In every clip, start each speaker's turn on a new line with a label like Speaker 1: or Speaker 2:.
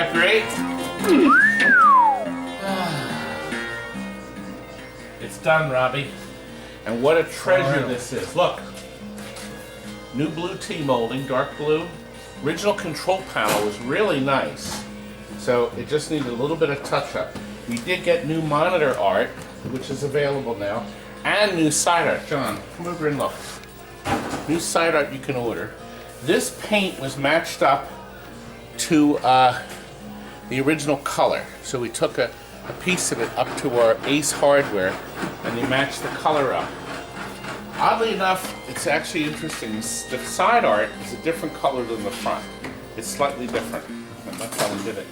Speaker 1: that great? It's done, Robbie. And what a treasure this is. Look. New blue T-molding, dark blue. Original control panel was really nice. So it just needed a little bit of touch-up. We did get new monitor art, which is available now, and new side art. John, come over and look. New side art you can order. This paint was matched up to the original color. So we took a piece of it up to our Ace hardware and they matched the color up. Oddly enough, it's actually interesting. The side art is a different color than the front. It's slightly different. That's how we did it.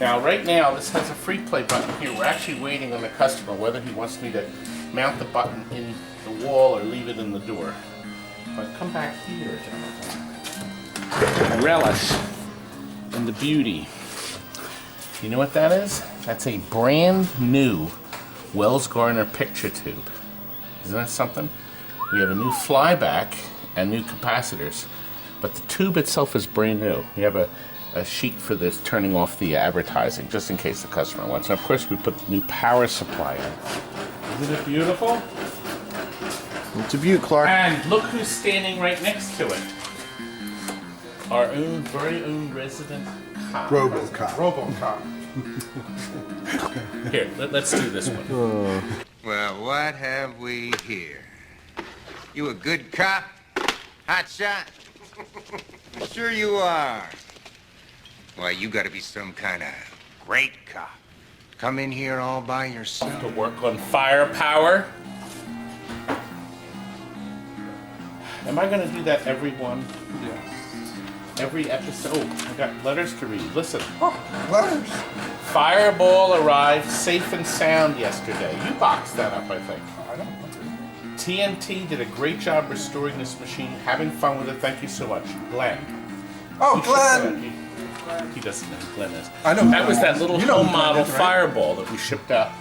Speaker 1: Now, right now, this has a free play button here. We're actually waiting on the customer whether he wants me to mount the button in the wall or leave it in the door. But come back here, Jonathan. Relish in the beauty. You know what that is? That's a brand new Wells Gardner picture tube. Isn't that something? We have a new flyback and new capacitors, but the tube itself is brand new. We have a sheet for this turning off the advertising, just in case the customer wants. And of course, we put the new power supply in. Isn't it beautiful?
Speaker 2: It's a beaut, Clark.
Speaker 1: And look who's standing right next to it. Our own, very own resident cop.
Speaker 2: ROBOCOP.
Speaker 1: Here, let's do this one.
Speaker 3: Well, what have we here? You a good cop? Hot shot? Sure you are. Why, you gotta be some kind of great cop. Come in here all by yourself.
Speaker 1: To work on firepower. Am I gonna do that every one?
Speaker 2: Yes.
Speaker 1: Every episode? Oh, I got letters to read. Listen.
Speaker 2: Letters.
Speaker 1: Fireball arrived safe and sound yesterday. You boxed that up, I think.
Speaker 2: I don't know.
Speaker 1: TNT did a great job restoring this machine. Having fun with it. Thank you so much. Glenn.
Speaker 2: Oh,
Speaker 1: He
Speaker 2: Glenn!
Speaker 1: he doesn't know who Glenn is.
Speaker 2: I know.
Speaker 1: That was that little
Speaker 2: You know
Speaker 1: home
Speaker 2: who Glenn
Speaker 1: model
Speaker 2: is, right?
Speaker 1: fireball that we shipped out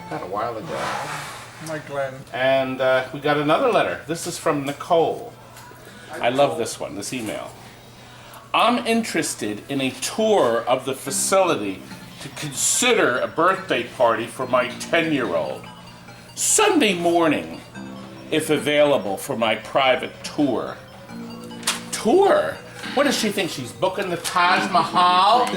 Speaker 1: about a while ago.
Speaker 2: My Glenn.
Speaker 1: And we got another letter. This is from Nicole. I love this one, this email. I'm interested in a tour of the facility to consider a birthday party for my 10-year-old. Sunday morning, if available, for my private tour. Tour? What does she think? She's booking the Taj Mahal?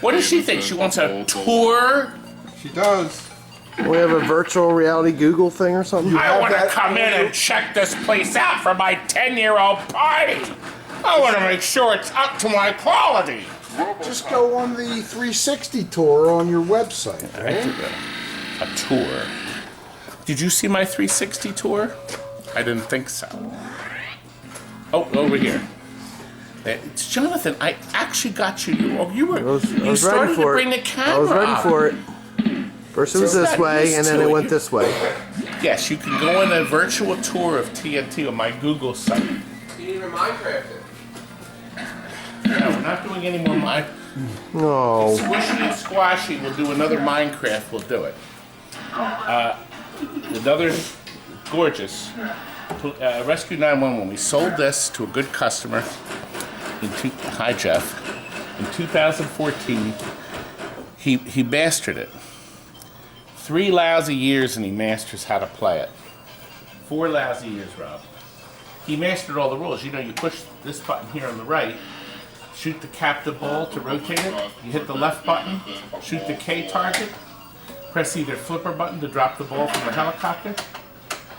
Speaker 1: What does she think? She wants a tour?
Speaker 2: She does.
Speaker 4: We have a virtual reality Google thing or something?
Speaker 1: I want to come in and check this place out for my 10-year-old party. I want to make sure it's up to my quality.
Speaker 5: Just go on the 360 tour on your website. Right?
Speaker 1: A tour. Did you see my 360 tour? I didn't think so. Oh, over here. It's Jonathan. I actually got you. You started to bring the camera.
Speaker 4: I was ready for it. First it was this way, and then it went this way.
Speaker 1: Yes, you can go on a virtual tour of TNT on my Google site.
Speaker 6: You didn't even Minecraft it.
Speaker 1: No, we're not doing any more Minecraft.
Speaker 4: No.
Speaker 1: Squishy and Squashy, we'll do another Minecraft, we'll do it. Another gorgeous Rescue 911. We sold this to a good customer. Hi, Jeff. In 2014, he mastered it. 3 lousy years and he masters how to play it. 4 lousy years, Rob. He mastered all the rules. You know, you push this button here on the right, shoot the captive ball to rotate it, you hit the left button, shoot the K target, press either flipper button to drop the ball from the helicopter.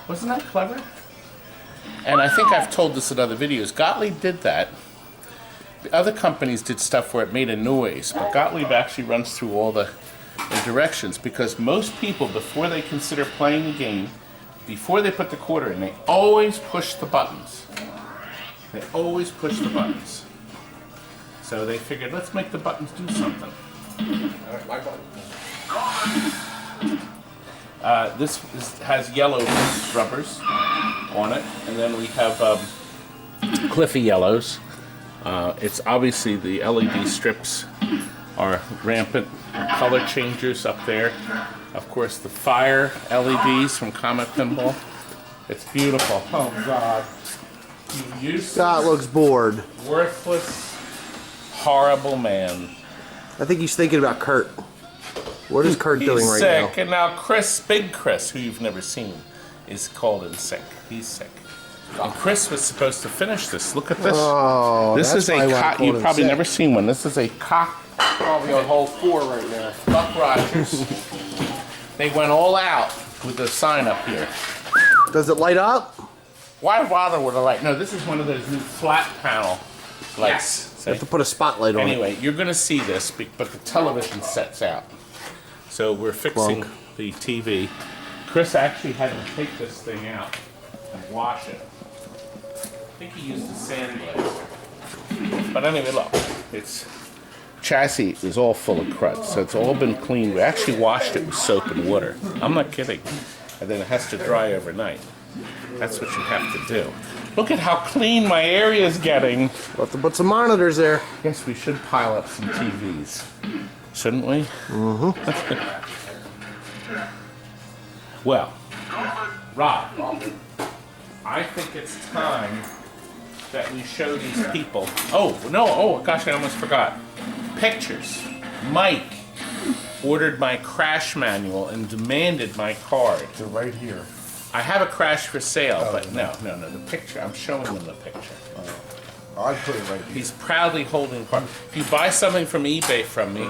Speaker 1: Wasn't that clever? And I think I've told this in other videos. Gottlieb did that. The other companies did stuff where it made a noise, but Gottlieb actually runs through all the directions, because most people, before they consider playing the game, before they put the quarter in, they always push the buttons. They always push the buttons. So they figured, let's make the buttons do something.
Speaker 6: Alright, my button.
Speaker 1: This has yellow rubbers on it, and then we have Cliffy yellows. It's obviously the LED strips are rampant. Color changers up there. Of course, the fire LEDs from Comet Pinball. It's beautiful. Oh God! You useless,
Speaker 4: Scott looks bored.
Speaker 1: worthless, horrible man.
Speaker 4: I think he's thinking about Kurt. What is Kurt doing
Speaker 1: He's
Speaker 4: right
Speaker 1: sick,
Speaker 4: now?
Speaker 1: and now Chris, Big Chris, who you've never seen, is called in sick. He's sick. And Chris was supposed to finish this. Look at this.
Speaker 4: Oh,
Speaker 1: This
Speaker 4: that's
Speaker 1: is
Speaker 4: why I
Speaker 1: a
Speaker 4: want
Speaker 1: cock.
Speaker 4: to call
Speaker 1: You've
Speaker 4: him
Speaker 1: probably
Speaker 4: sick.
Speaker 1: never seen one. This is a cock.
Speaker 6: Probably on hole 4 right now.
Speaker 1: Buck Rogers. They went all out with the sign up here.
Speaker 4: Does it light up?
Speaker 1: Why bother with a light? No, this is one of those new flat panel lights.
Speaker 4: You have to put a spotlight on it.
Speaker 1: Anyway, you're going to see this, but the television sets out. So we're fixing
Speaker 4: Clunk.
Speaker 1: the TV. Chris actually had to take this thing out and wash it. I think he used a sandblaster. But anyway, look, its chassis is all full of crud, so it's all been cleaned. We actually washed it with soap and water. I'm not kidding. And then it has to dry overnight. That's what you have to do. Look at how clean my area is getting.
Speaker 4: We'll have to put some monitors there.
Speaker 1: Guess we should pile up some TVs, shouldn't we? Mm-hmm. Well, Rob, I think it's time that we show these people. Oh, no, oh gosh, I almost forgot. Pictures. Mike ordered my crash manual and demanded my card.
Speaker 5: They're right here.
Speaker 1: I have a crash for sale, but no, the picture, I'm showing them the picture.
Speaker 5: I'd put it right here.
Speaker 1: He's proudly holding the card. If you buy something from eBay from me,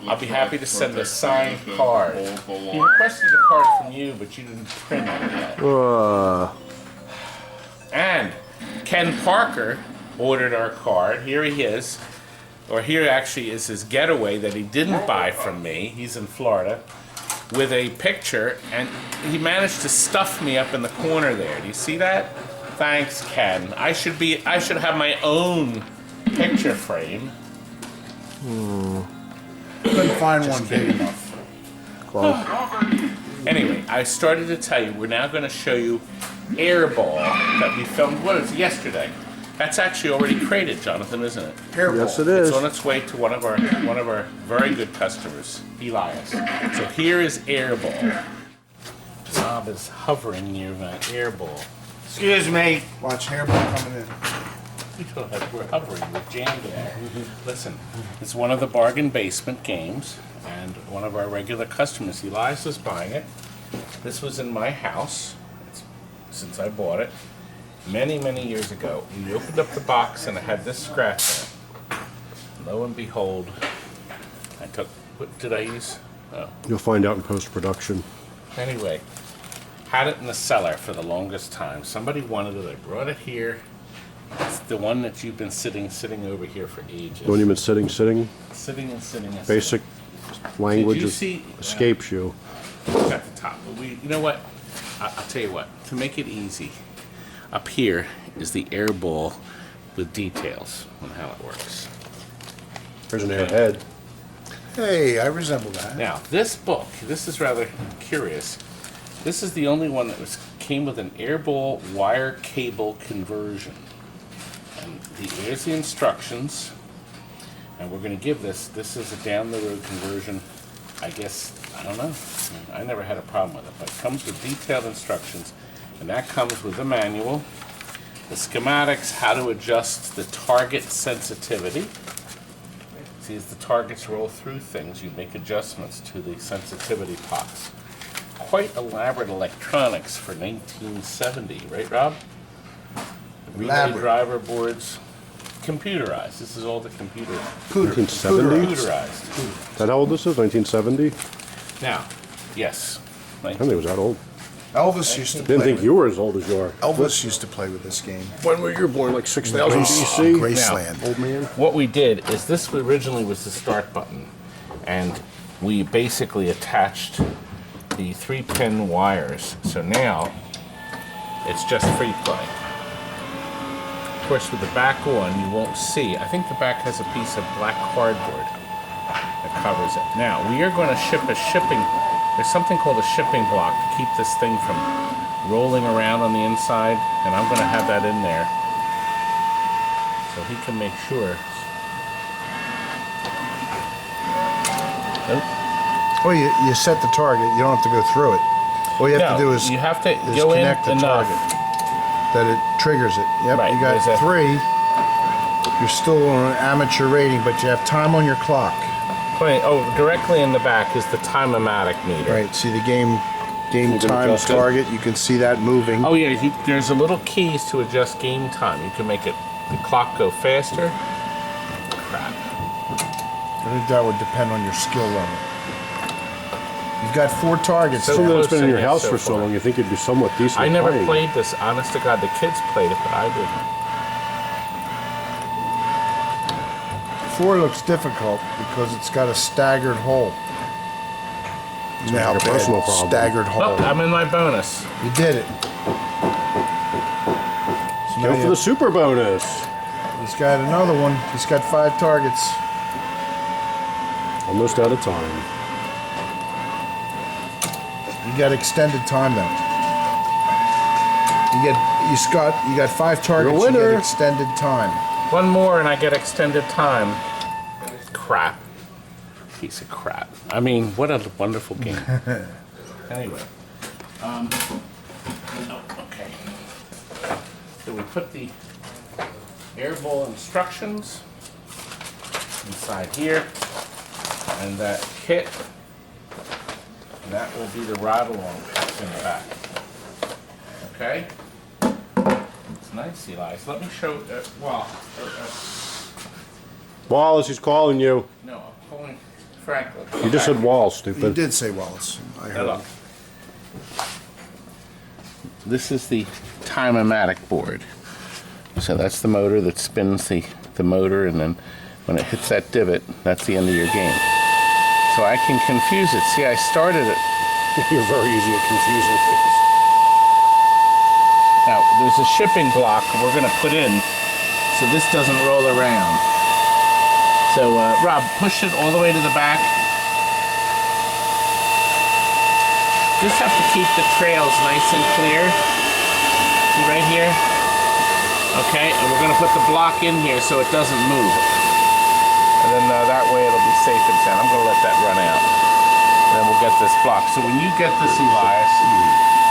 Speaker 1: I'll be happy to send a signed card. He requested a card from you, but you didn't print it yet. And Ken Parker ordered our card. Here he is. Or here actually is his getaway that he didn't buy from me. He's in Florida. With a picture, and he managed to stuff me up in the corner there. Do you see that? Thanks, Ken. I should have my own picture frame.
Speaker 5: Couldn't find one big enough.
Speaker 1: Anyway, I started to tell you, we're now going to show you Airball that we filmed, what was it, yesterday? That's actually already created, Jonathan, isn't it?
Speaker 5: Hairball.
Speaker 4: Yes, it is.
Speaker 1: It's on its way to one of our very good customers, Elias. So here is Airball. Bob is hovering near my Airball.
Speaker 3: Excuse me.
Speaker 5: Watch hairball coming in.
Speaker 1: We're hovering, we're jammed there. Listen, it's one of the bargain basement games, and one of our regular customers, Elias, is buying it. This was in my house since I bought it many, many years ago. We opened up the box and it had this scratch in it. Lo and behold, I took, what did I use? Oh.
Speaker 7: You'll find out in post-production.
Speaker 1: Anyway, had it in the cellar for the longest time. Somebody wanted it, I brought it here. It's the one that you've been sitting over here for ages.
Speaker 7: The one you've been sitting.
Speaker 1: Sitting and sitting. And
Speaker 7: Basic language
Speaker 1: Did you see-
Speaker 7: escapes you.
Speaker 1: sitting at the top. But you know what? I'll tell you what. To make it easy, up here is the airball with details on how it works.
Speaker 7: There's an airhead.
Speaker 5: Hey, I resemble that.
Speaker 1: Now, this book, this is rather curious. This is the only one that came with an airball wire cable conversion. And here's the instructions. And we're going to give this is a down-the-road conversion. I guess, I don't know. I never had a problem with it, but it comes with detailed instructions. And that comes with the manual, the schematics, how to adjust the target sensitivity. See, as the targets roll through things, you make adjustments to the sensitivity pots. Quite elaborate electronics for 1970, right, Rob? Relay
Speaker 5: Elaborate.
Speaker 1: driver boards, computerized. This is all the computer
Speaker 7: 1970? Is
Speaker 1: computerized.
Speaker 7: that how old this is? 1970?
Speaker 1: Now, yes,
Speaker 7: I didn't think it was that old.
Speaker 5: Elvis used to
Speaker 7: Didn't
Speaker 5: play
Speaker 7: think
Speaker 5: with
Speaker 7: you were as old as you are.
Speaker 5: Elvis used to play with this game.
Speaker 7: When were you born? Like 6000 BC?
Speaker 5: Graceland.
Speaker 7: Old man.
Speaker 1: what we did is this originally was the start button, and we basically attached the 3-pin wires. So now it's just free play. Of course, with the back on, you won't see. I think the back has a piece of black cardboard that covers it. Now, we are going to ship a shipping. There's something called a shipping block to keep this thing from rolling around on the inside, and I'm going to have that in there so he can make sure. Nope.
Speaker 5: Well, you set the target. You don't have to go through it. All you have to do is
Speaker 1: you have to go in
Speaker 5: connect the
Speaker 1: enough.
Speaker 5: target that it triggers it. Yep,
Speaker 1: Right,
Speaker 5: you got
Speaker 1: there's a-
Speaker 5: 3. You're still on an amateur rating, but you have time on your clock.
Speaker 1: Wait, oh, directly in the back is the time-o-matic meter.
Speaker 5: Right, see the game
Speaker 7: can
Speaker 5: time
Speaker 7: adjust it.
Speaker 5: target, you can see that moving.
Speaker 1: Oh yeah, there's a little keys to adjust game time. You can make the clock go faster. Crap.
Speaker 5: I think that would depend on your skill level. You've got 4 targets.
Speaker 1: So
Speaker 7: Something
Speaker 5: now.
Speaker 7: that's been in your
Speaker 1: Yeah,
Speaker 7: house
Speaker 1: so
Speaker 7: for so
Speaker 1: far.
Speaker 7: long, you think it'd be somewhat decent.
Speaker 1: I never
Speaker 7: playing.
Speaker 1: played this. Honest to God, the kids played it, but I didn't.
Speaker 5: 4 looks difficult because it's got a staggered hole. You know how
Speaker 7: like a
Speaker 5: bad
Speaker 7: personal problem.
Speaker 5: staggered hole.
Speaker 1: Look, I'm in my bonus.
Speaker 5: You did it. So
Speaker 7: Go for the super bonus.
Speaker 5: he's got another one. He's got 5 targets.
Speaker 7: Almost out of time.
Speaker 5: You got extended time though. You got 5 targets. You
Speaker 7: winner.
Speaker 5: get extended time.
Speaker 1: One more and I get extended time. Crap. Piece of crap. I mean, what a wonderful game. Anyway. Okay. So we put the airball instructions inside here. And that kit. And that will be the ride along in the back. Okay? It's nice, Eli. So let me show,
Speaker 7: Wallace, he's calling you.
Speaker 1: no, I'm calling Franklin.
Speaker 7: You just said Wall,
Speaker 5: You
Speaker 7: stupid.
Speaker 5: did say Wallace. I heard.
Speaker 1: Look. This is the time-o-matic board. So that's the motor that spins the motor, and then when it hits that divot, that's the end of your game. So I can confuse it. See, I started it.
Speaker 7: You're very easy at confusing things.
Speaker 1: Now, there's a shipping block we're going to put in so this doesn't roll around. So, Rob, push it all the way to the back. Just have to keep the trails nice and clear. See right here? Okay, and we're going to put the block in here so it doesn't move. And then that way it'll be safe and sound. I'm going to let that run out. And then we'll get this block. So when you get this, Elias,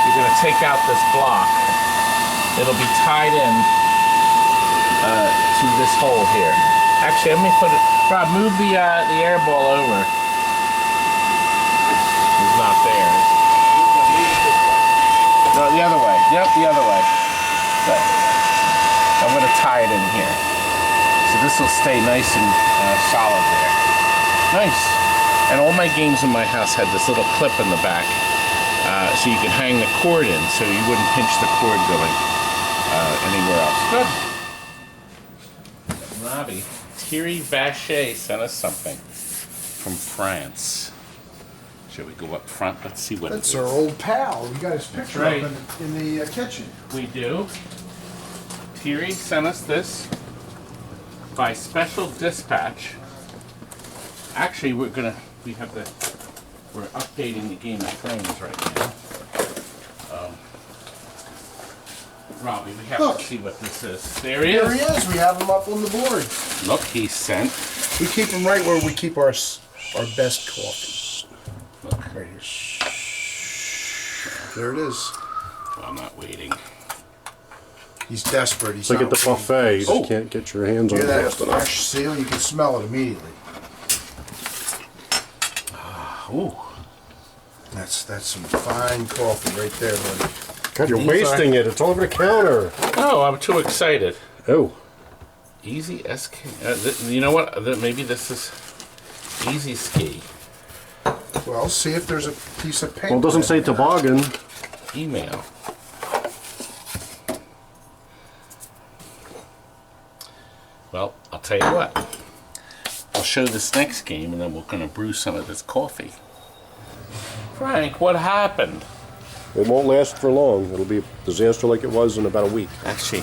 Speaker 1: you're going to take out this block. It'll be tied in to this hole here. Actually, let me put it. Rob, move the air ball over. It's not there. No, the other way. Yep, the other way. But I'm going to tie it in here. So this will stay nice and solid there. Nice. And all my games in my house had this little clip in the back, so you could hang the cord in, so you wouldn't pinch the cord going anywhere else. Good. Robbie, Thierry Vacher sent us something from France. Shall we go up front? Let's see what
Speaker 5: That's
Speaker 1: it
Speaker 5: our
Speaker 1: is.
Speaker 5: old pal. We got his picture
Speaker 1: right.
Speaker 5: up in the kitchen.
Speaker 1: We do. Thierry sent us this by special dispatch. Actually, we're updating the Game of Thrones right now. Robbie, we have
Speaker 5: Look.
Speaker 1: to see what this is. There he
Speaker 5: There he
Speaker 1: is.
Speaker 5: is. We have him up on the board.
Speaker 1: Look, he sent.
Speaker 5: We keep him right where we keep our best coffee.
Speaker 1: Look,
Speaker 5: Right here. There it is.
Speaker 1: I'm not waiting.
Speaker 5: He's desperate. He's
Speaker 7: It's like
Speaker 5: not
Speaker 7: at the buffet, you just
Speaker 1: Oh.
Speaker 7: can't get your hands on
Speaker 5: Hear
Speaker 7: it
Speaker 5: that
Speaker 7: fast enough.
Speaker 5: fresh seal? You can smell it immediately.
Speaker 1: Ooh.
Speaker 5: That's some fine coffee right there, buddy.
Speaker 7: God, you're
Speaker 1: These
Speaker 7: wasting it. It's all over the counter.
Speaker 1: Oh, I'm too excited.
Speaker 7: Oh,
Speaker 1: Easy SK. You know what? Maybe this is Easy Ski.
Speaker 5: Well, see if there's a piece of paper.
Speaker 7: well, it doesn't say
Speaker 5: in there.
Speaker 7: toboggan.
Speaker 1: Email. Well, I'll tell you what. I'll show this next game, and then we're going to brew some of this coffee. Frank, what happened?
Speaker 7: It won't last for long. It'll be a disaster like it was in about a week.
Speaker 1: Actually,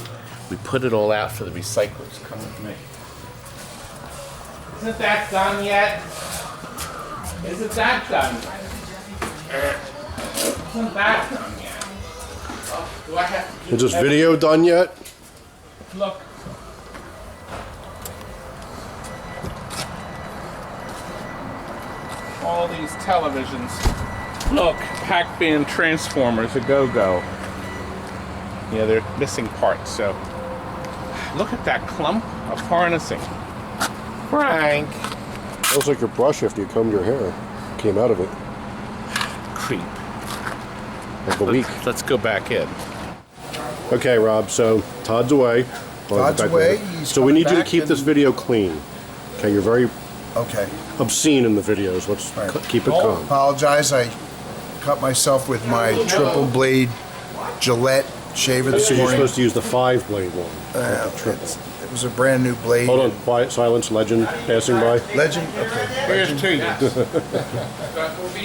Speaker 1: we put it all out for the recyclers. Come with me. Isn't that done yet? Isn't that done? Isn't that done yet? Oh, do I have to do
Speaker 7: Is this video done yet?
Speaker 1: Look. All these televisions. Look, Pac-Man Transformers, a go-go. Yeah, they're missing parts, so. Look at that clump of harnessing. Frank.
Speaker 7: Looks like your brush after you combed your hair came out of it
Speaker 1: Creep.
Speaker 7: like a week.
Speaker 1: Let's go back in.
Speaker 7: Okay, Rob, so Todd's away.
Speaker 5: Todd's away. He's
Speaker 7: So we need you to
Speaker 5: coming
Speaker 7: keep
Speaker 5: back
Speaker 7: this
Speaker 5: and-
Speaker 7: video clean. Okay, you're very
Speaker 5: Okay.
Speaker 7: obscene in the videos. Let's
Speaker 5: Right.
Speaker 7: keep it calm.
Speaker 5: Apologize. I cut myself with my triple blade Gillette shaver this
Speaker 7: So you're
Speaker 5: morning.
Speaker 7: supposed to use the 5-blade one. not the triple.
Speaker 5: It was a brand new blade.
Speaker 7: Hold on, quiet, silence, legend passing by.
Speaker 5: Legend. Okay.
Speaker 1: Where's Tina?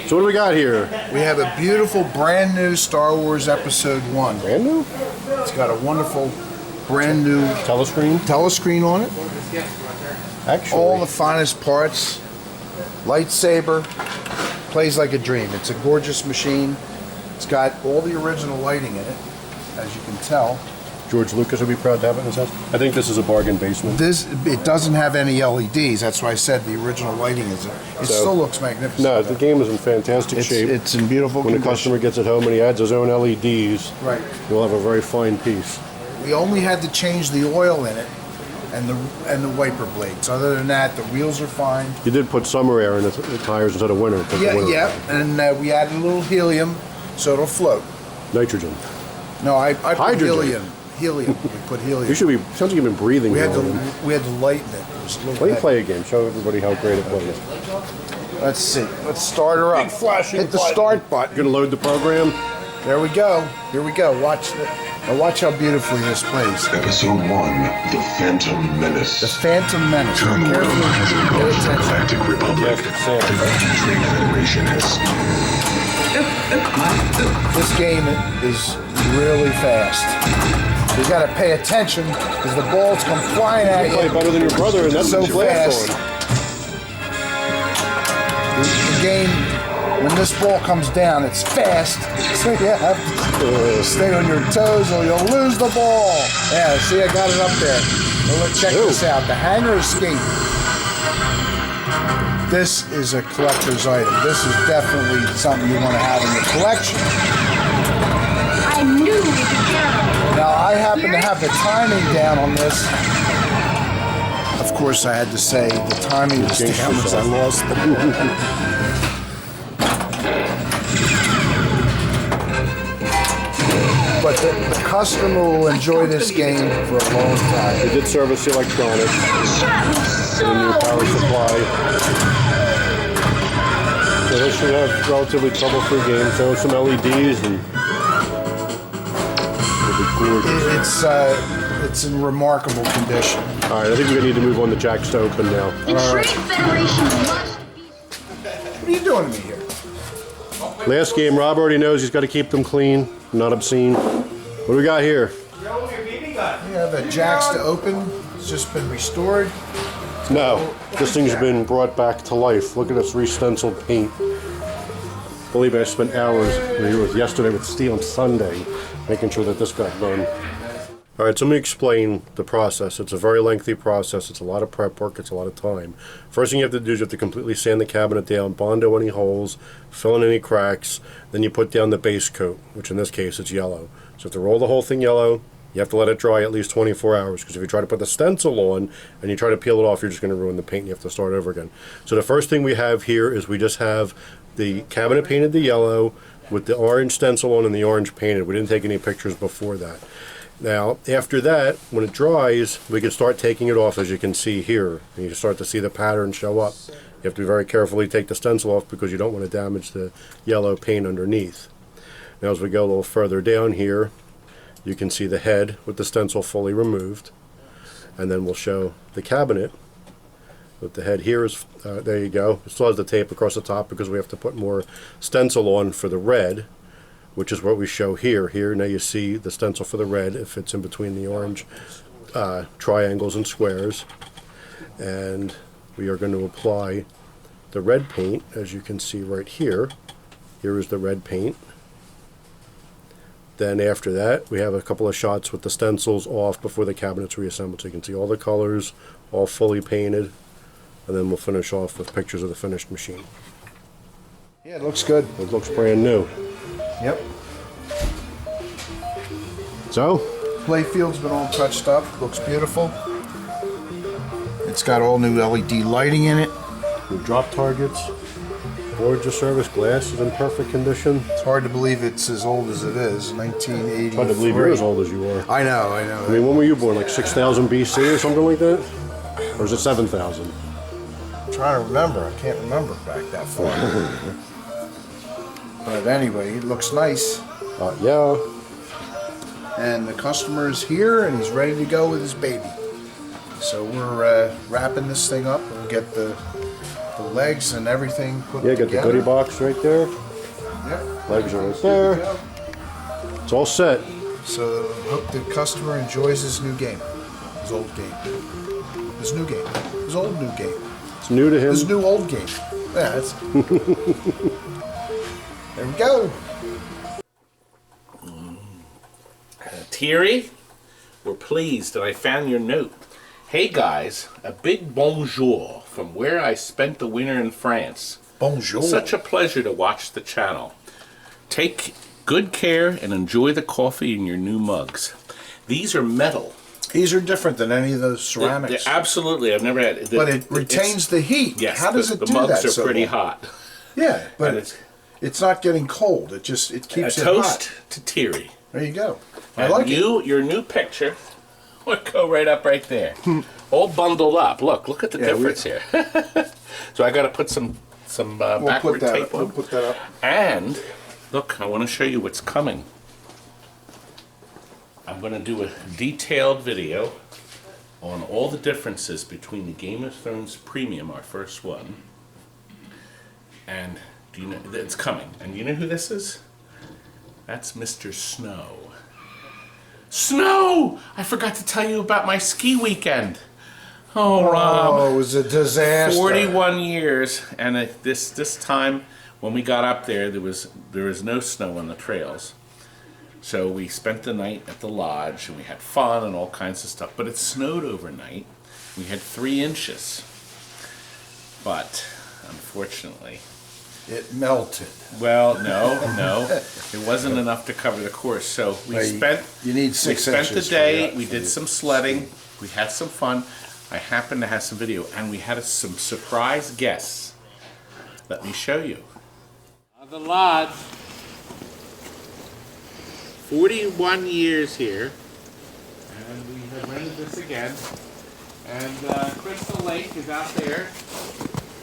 Speaker 7: So what do we got here?
Speaker 5: We have a beautiful brand new Star Wars Episode 1.
Speaker 7: Brand new?
Speaker 5: It's got a wonderful brand new
Speaker 7: Telescreen?
Speaker 5: telescreen on it.
Speaker 7: Actually.
Speaker 5: All the finest parts. Lightsaber. Plays like a dream. It's a gorgeous machine. It's got all the original lighting in it, as you can tell.
Speaker 7: George Lucas would be proud to have it in his house. I think this is a bargain basement.
Speaker 5: It doesn't have any LEDs. That's why I said the original lighting is. It
Speaker 7: So-
Speaker 5: still looks magnificent.
Speaker 7: No, the game is in fantastic shape.
Speaker 5: It's in beautiful
Speaker 7: When the
Speaker 5: condition.
Speaker 7: customer gets it home and he adds his own LEDs,
Speaker 5: Right.
Speaker 7: you'll have a very fine piece.
Speaker 5: We only had to change the oil in it and the wiper blades. Other than that, the wheels are fine.
Speaker 7: You did put summer air in the tires instead of winter. to take the
Speaker 5: Yeah,
Speaker 7: winter
Speaker 5: yeah.
Speaker 7: out.
Speaker 5: And we added a little helium so it'll float.
Speaker 7: Nitrogen.
Speaker 5: No, I put
Speaker 7: Hydrogen.
Speaker 5: helium. Helium. We put helium.
Speaker 7: You should be, sounds like you've been breathing.
Speaker 5: We had
Speaker 7: now.
Speaker 5: to lighten it. It was a little
Speaker 7: Let me
Speaker 5: heavy.
Speaker 7: play a game. Show everybody how great it plays.
Speaker 5: Let's see. Let's start her up.
Speaker 1: flashing
Speaker 5: Hit the
Speaker 1: button.
Speaker 5: start button.
Speaker 7: You're gonna load the program.
Speaker 5: There we go. Here we go. Now watch how beautifully this plays.
Speaker 8: Episode 1, The Phantom Menace.
Speaker 5: The Phantom Menace.
Speaker 8: Turmoil
Speaker 5: Carefully
Speaker 8: has
Speaker 5: pay
Speaker 8: engulfed the
Speaker 5: attention.
Speaker 8: Galactic Republic. The Mighty Trade Federation has...
Speaker 5: This game is really fast. You got to pay attention because the balls come flying at
Speaker 7: You play
Speaker 5: you
Speaker 7: better than your brother, and that's
Speaker 5: so
Speaker 7: what you laughed
Speaker 5: fast.
Speaker 7: on.
Speaker 5: The game, when this ball comes down, it's fast, so you have to stay on your toes or you'll lose the ball. Yeah, see, I got it up there. Well, let's check this out. The hanger escape. This is a collector's item. This is definitely something you want to have in your collection.
Speaker 9: I knew we could get him.
Speaker 5: Now, I happen to have the timing down on this. Of course, I had to say the timing was
Speaker 7: Jinx
Speaker 5: down as I
Speaker 7: yourself.
Speaker 5: lost the ball. But the customer will enjoy this game for a long time.
Speaker 7: They did service the electronics,
Speaker 9: Shot me so
Speaker 7: the new power supply. So this should have relatively trouble-free game. So some LEDs and it'll be gorgeous.
Speaker 5: It's in remarkable condition.
Speaker 7: All right, I think we need to move on to jacks to open now.
Speaker 9: The Trade Federation must be.
Speaker 5: What are you doing to me here?
Speaker 7: Last game, Rob already knows he's got to keep them clean, not obscene. What do we got here?
Speaker 5: We have the jacks to open. It's just been restored.
Speaker 7: No, this thing's been brought back to life. Look at this re-stenciled paint. Believe me, I spent hours yesterday with Steel and Sunday making sure that this got done. All right, so let me explain the process. It's a very lengthy process. It's a lot of prep work. It's a lot of time. First thing you have to do is you have to completely sand the cabinet down, bondo any holes, fill in any cracks. Then you put down the base coat, which in this case it's yellow. So you have to roll the whole thing yellow. You have to let it dry at least 24 hours because if you try to put the stencil on and you try to peel it off, you're just going to ruin the paint and you have to start over again. So the first thing we have here is we just have the cabinet painted the yellow with the orange stencil on and the orange painted. We didn't take any pictures before that. Now, after that, when it dries, we can start taking it off, as you can see here. And you can start to see the pattern show up. You have to very carefully take the stencil off because you don't want to damage the yellow paint underneath. Now, as we go a little further down here, you can see the head with the stencil fully removed. And then we'll show the cabinet with the head here. Is there you go. It still has the tape across the top because we have to put more stencil on for the red, which is what we show here. Here, now you see the stencil for the red. It fits in between the orange triangles and squares. And we are going to apply the red paint, as you can see right here. Here is the red paint. Then after that, we have a couple of shots with the stencils off before the cabinet's reassembled. So you can see all the colors, all fully painted. And then we'll finish off with pictures of the finished machine.
Speaker 5: Yeah, it looks good.
Speaker 7: It looks brand new.
Speaker 5: Yep.
Speaker 7: So,
Speaker 5: Playfield's been all touched up. Looks beautiful. It's got all new LED lighting in it.
Speaker 7: Your drop targets. Boards of service. Glass is in perfect condition.
Speaker 5: It's hard to believe it's as old as it is. 1983.
Speaker 7: Hard to believe you're as old as you are.
Speaker 5: I know.
Speaker 7: I mean, when were you born? Like 6,000 BC or something like that? Or is it 7,000?
Speaker 5: I'm trying to remember. I can't remember back that far. But anyway, it looks nice.
Speaker 7: Yeah.
Speaker 5: And the customer is here and he's ready to go with his baby. So we're wrapping this thing up. We'll get the legs and everything put together.
Speaker 7: Yeah, got the goodie box right there.
Speaker 5: Yep.
Speaker 7: Legs are right there. It's all set.
Speaker 5: So hope the customer enjoys his new game. His old game. His new game. His old new game.
Speaker 7: It's new to him.
Speaker 5: His new old game. Yeah, that's... There we go.
Speaker 1: Thierry, we're pleased that I found your note. Hey guys, a big bonjour from where I spent the winter in France.
Speaker 5: Bonjour.
Speaker 1: Such a pleasure to watch the channel. Take good care and enjoy the coffee in your new mugs. These are metal.
Speaker 5: These are different than any of those ceramics.
Speaker 1: Absolutely, I've never had.
Speaker 5: But it retains the heat.
Speaker 1: Yes,
Speaker 5: How does it do that?
Speaker 1: The mugs are
Speaker 5: so
Speaker 1: pretty
Speaker 5: well?
Speaker 1: hot.
Speaker 5: Yeah, but
Speaker 1: And
Speaker 5: it's not getting cold. It keeps
Speaker 1: a
Speaker 5: it hot.
Speaker 1: toast to Thierry.
Speaker 5: There you go. I
Speaker 1: And
Speaker 5: like it.
Speaker 1: your new picture would go right up right there. All bundled up. Look at the difference here. So I got to put some backward tape on.
Speaker 5: We'll put that up.
Speaker 1: And look, I want to show you what's coming. I'm going to do a detailed video on all the differences between the Game of Thrones Premium, our first one, and do you know it's coming? And you know who this is? That's Mr. Snow. Snow! I forgot to tell you about my ski weekend. Oh, Rob.
Speaker 5: Oh, it was a disaster.
Speaker 1: 41 years, and this time when we got up there was no snow on the trails. So we spent the night at the lodge, and we had fun and all kinds of stuff. But it snowed overnight. We had 3 inches. But, unfortunately...
Speaker 5: It melted.
Speaker 1: Well, no. It wasn't enough to cover the course. So we spent...
Speaker 5: You need 6
Speaker 1: We spent the
Speaker 5: inches
Speaker 1: day,
Speaker 5: for that.
Speaker 1: we did some sledding, we had some fun. I happened to have some video, and we had some surprise guests. Let me show you. The lodge. 41 years here, and we have rented this again. And Crystal Lake is out there,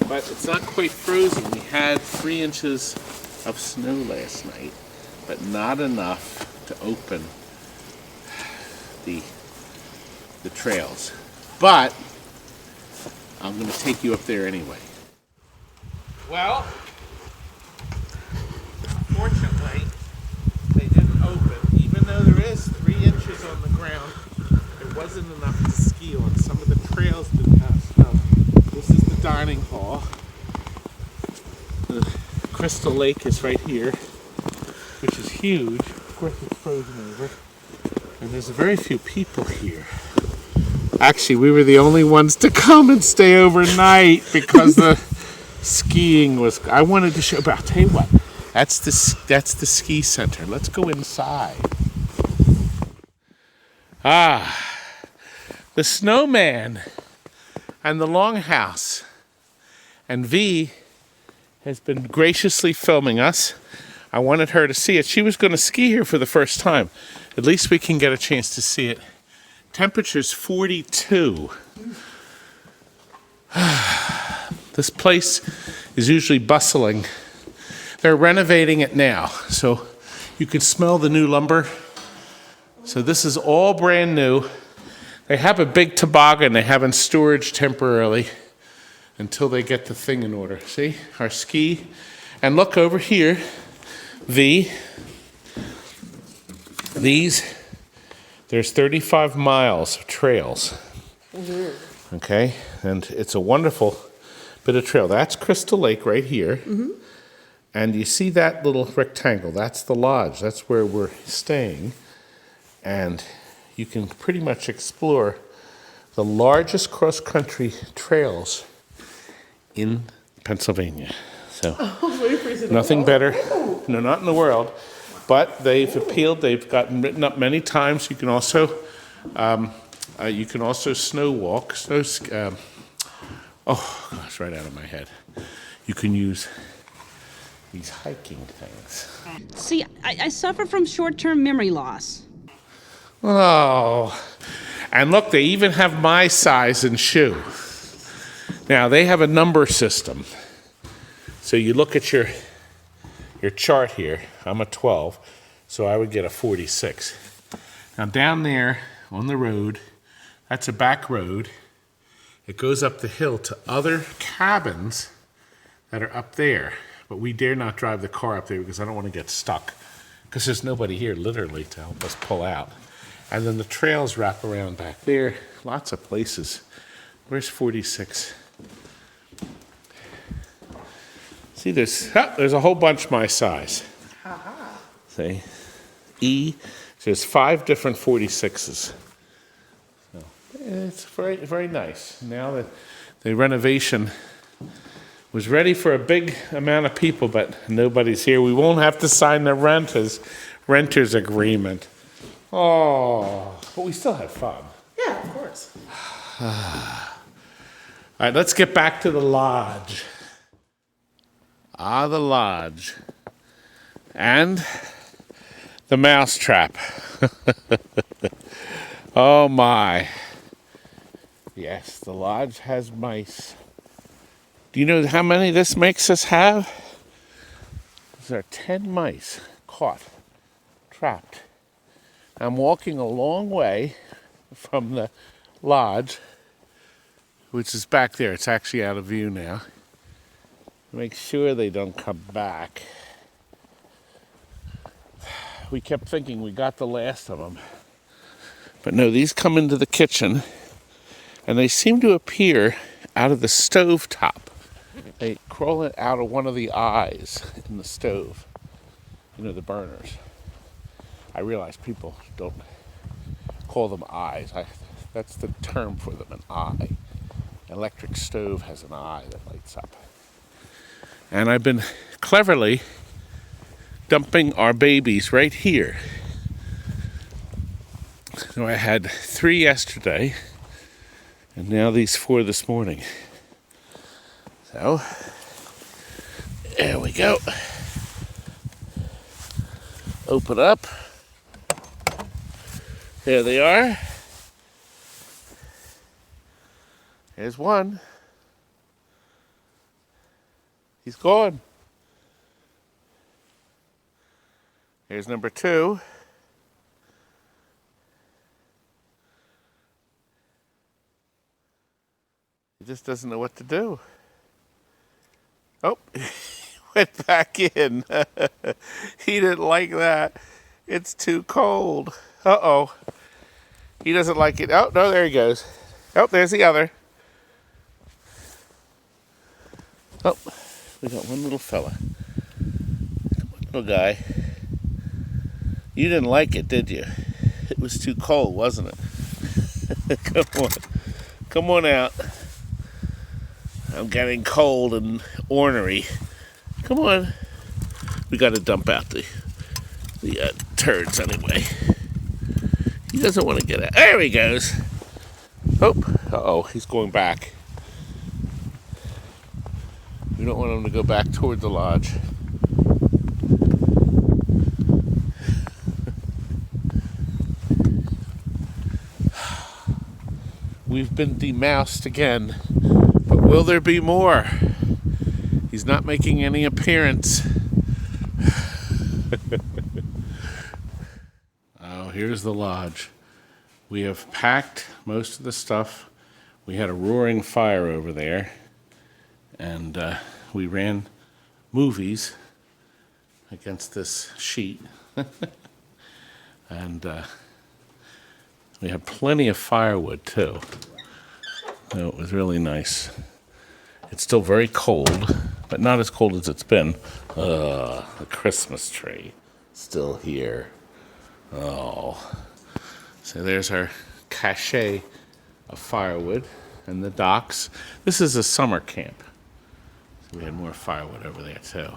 Speaker 1: but it's not quite frozen. We had 3 inches of snow last night, but not enough to open the trails. But I'm going to take you up there anyway. Well, unfortunately, they didn't open. Even though there is 3 inches on the ground, it wasn't enough to ski on. Some of the trails didn't have snow. This is the dining hall. The Crystal Lake is right here, which is huge. Of course, it's frozen over. And there's very few people here. Actually, we were the only ones to come and stay overnight because the skiing was... I wanted to show, but I'll tell you what. That's the ski center. Let's go inside. The snowman and the longhouse. And V has been graciously filming us. I wanted her to see it. She was going to ski here for the first time. At least we can get a chance to see it. Temperature's 42. This place is usually bustling. They're renovating it now, so you can smell the new lumber. So this is all brand new. They have a big toboggan they have in storage temporarily until they get the thing in order. See, our ski. And look over here, there's 35 miles of trails. Mm-hmm. Okay, and it's a wonderful bit of trail. That's Crystal Lake right here. Mm-hmm. And you see that little rectangle? That's the lodge. That's where we're staying. And you can pretty much explore the largest cross-country trails in Pennsylvania. So, nothing better. No, not in the world. But they've appealed. They've gotten written up many times. You can also snow walk. Oh gosh, right out of my head. You can use these hiking things.
Speaker 10: See, I suffer from short-term memory loss.
Speaker 1: Oh, and look, they even have my size and shoe. Now, they have a number system. So you look at your chart here. I'm a 12, so I would get a 46. Now, down there on the road, that's a back road. It goes up the hill to other cabins that are up there. But we dare not drive the car up there because I don't want to get stuck. Because there's nobody here, literally, to help us pull out. And then the trails wrap around back there. Lots of places. Where's 46? See, there's a whole bunch my size. See? E. So there's 5 different 46s. So it's very, very nice. Now that the renovation was ready for a big amount of people, but nobody's here. We won't have to sign the renter's agreement. Oh, but we still had fun.
Speaker 4: Yeah, of course.
Speaker 1: All right, let's get back to the lodge. Ah, the lodge. And the mousetrap. Oh my. Yes, the lodge has mice. Do you know how many this makes us have? There are 10 mice caught, trapped. I'm walking a long way from the lodge, which is back there. It's actually out of view now. Make sure they don't come back. We kept thinking we got the last of them. But no, these come into the kitchen, and they seem to appear out of the stove top. They crawl out of one of the eyes in the stove, you know, the burners. I realize people don't call them eyes. That's the term for them, an eye. Electric stove has an eye that lights up. And I've been cleverly dumping our babies right here. So I had 3 yesterday, and now these 4 this morning. So, there we go. Open up. There they are. There's one. He's gone. Here's number 2. He just doesn't know what to do. Oh, he went back in. He didn't like that. It's too cold. Uh-oh. He doesn't like it. Oh, no, there he goes. Oh, there's the other. Oh, we got one little fella. One little guy. You didn't like it, did you? It was too cold, wasn't it? Come on. Come on out. I'm getting cold and ornery. Come on. We got to dump out the turds anyway. He doesn't want to get out. There he goes. Oh, uh-oh, he's going back. We don't want him to go back toward the lodge. We've been demoused again, but will there be more? He's not making any appearance. Oh, here's the lodge. We have packed most of the stuff. We had a roaring fire over there, and we ran movies against this sheet. And we had plenty of firewood too. So it was really nice. It's still very cold, but not as cold as it's been. The Christmas tree still here. Oh. So there's our cache of firewood and the docks. This is a summer camp. So we had more firewood over there too.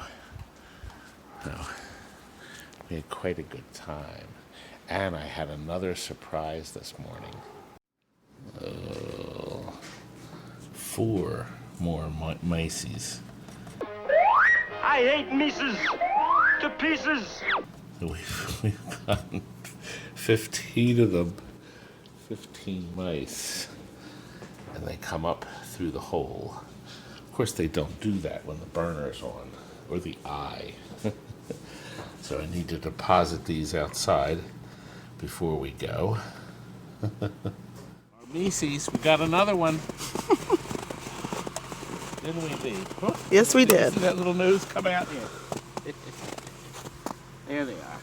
Speaker 1: So we had quite a good time. And I had another surprise this morning. 4 more Macy's.
Speaker 11: I hate Mises to pieces.
Speaker 1: We've gotten 15 of them, 15 mice, and they come up through the hole. Of course, they don't do that when the burner's on, or the eye. So I need to deposit these outside before we go. Our Macy's, we got another one. Didn't we, Bee? Oh,
Speaker 12: Yes, we did.
Speaker 1: See that little nose come out here? There they are.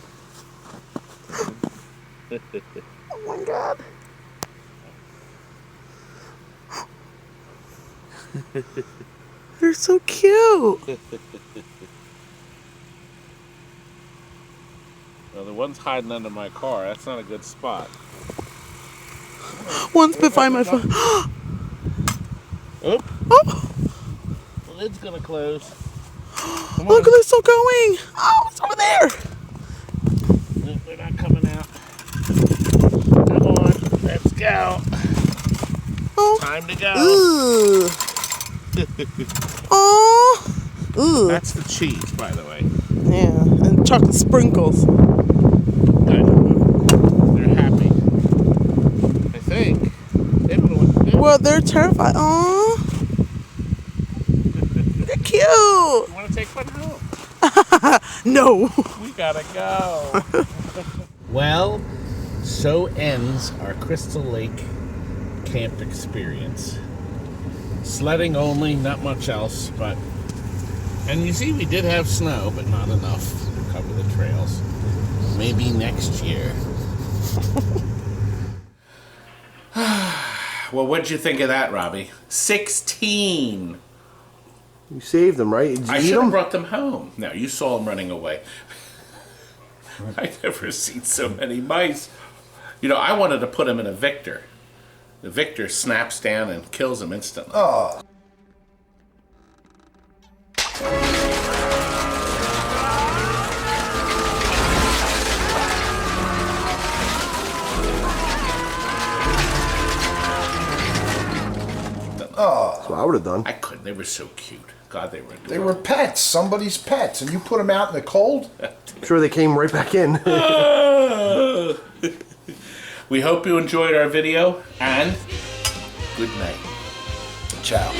Speaker 12: Oh my God. They're so cute.
Speaker 1: Well, the one's hiding under my car. That's not a good spot.
Speaker 12: One's behind my phone.
Speaker 1: Oop.
Speaker 12: Oh,
Speaker 1: The lid's gonna close. Come
Speaker 12: look,
Speaker 1: on.
Speaker 12: they're still going. Oh, it's over there.
Speaker 1: Nope, they're not coming out. Come on, let's go.
Speaker 12: Oh.
Speaker 1: Time to go.
Speaker 12: Ooh. Oh. Ooh.
Speaker 1: That's the cheese, by the way.
Speaker 12: Yeah, and chocolate sprinkles.
Speaker 1: Good. They're happy. I think. They don't know what to do.
Speaker 12: Well, they're terrified. Oh. They're cute.
Speaker 1: You want to take one home?
Speaker 12: No.
Speaker 1: We gotta go. Well, so ends our Crystal Lake camp experience. Sledding only, not much else, but... And you see, we did have snow, but not enough to cover the trails. Maybe next year. Well, what'd you think of that, Robbie? 16!
Speaker 4: You saved them, right? Did you
Speaker 1: I
Speaker 4: eat
Speaker 1: should have
Speaker 4: them?
Speaker 1: brought them home. No, you saw them running away. I've never seen so many mice. You know, I wanted to put them in a Victor. The Victor snaps down and kills them instantly.
Speaker 5: Oh.
Speaker 4: That's what I would have done.
Speaker 1: I couldn't. They were so cute. God, they were adorable.
Speaker 5: They were pets, somebody's pets, and you put them out in the cold?
Speaker 4: I'm sure they came right back in.
Speaker 1: We hope you enjoyed our video, and good night.
Speaker 5: Ciao.